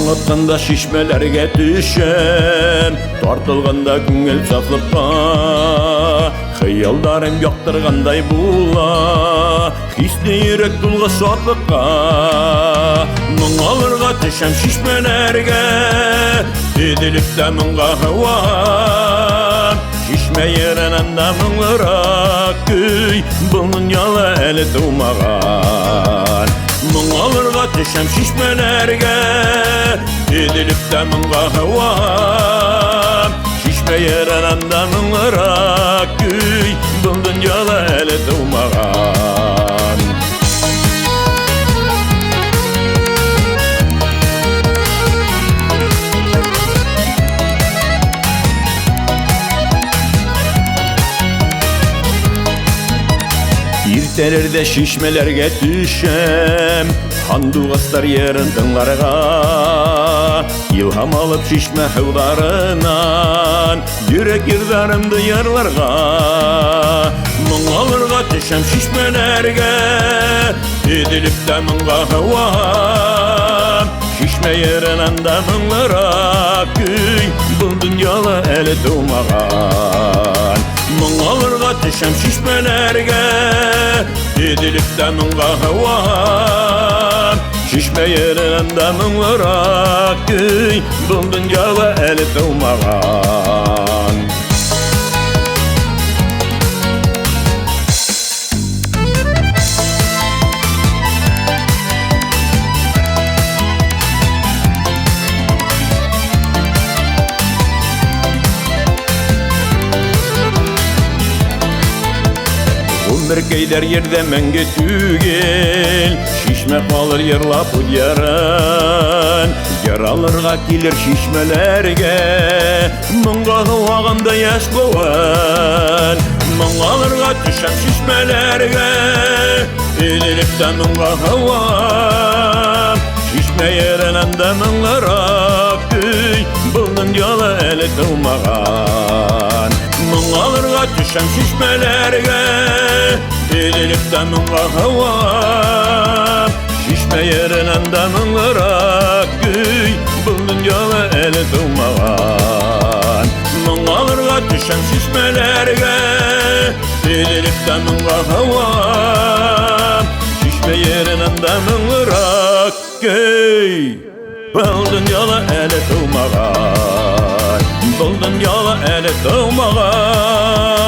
Аңытқанда шишмелерге түшем, тартылғанда күңел сафлыққа, хыялдарым яқтырғандай була, хисli yürek тулғы шатлыққа. Мұңалырға түшем шишмелерге, еділіп те мұңға хауам. Шишме ерінен мұңлырақ көй, бұл дүнияла әлі тумаған. Мұңалырға түшем шишмелерге, еділіп те мұңға хауам. Шишме ерінен мұңлырақ көй, бұл дүнияла әлі тумаған. Irtelerde şişmelerge düşem, Handugastlar yerin tınlarga, İlham alıp şişme hıvlarından, Yürek yırdarımdı yarlarga. Мұңалырға düşem şişmelerge, Edilip de мұңға hıvam. Şişme yerinden de мұңlara köy, бұл dünyala eli doğmağan. Мұңалырға düşem şişmelerge, Edilip de мұңға hıvam. Şişme yerinden de мұңlara köy, бұл dünyala eli doğmağan. Bir keyder yerde menge tügel, Şişme kalır yırlap yarın. Yaralırga gelir şişmelerge, Мұңға hıvağında yaş boğan. Мұңalırga düşem şişmelerge, Edilip de мұңға hıvam. Şişme yerinen de мұңlara köy, бұл dünyala eli tılmağan. Мұңалырға düşem şişmelerge, Edilip de мұңға hıvam. Şişme yerinen de мұңlara köy, бұл dünyala eli tılmağan. Мұңалырға düşem şişmelerge, Edilip de мұңға hıvam. Şişme yerinen de мұңlara köy, бұл dünyala eli tılmağan. Бұл dünyala eli tılmağan.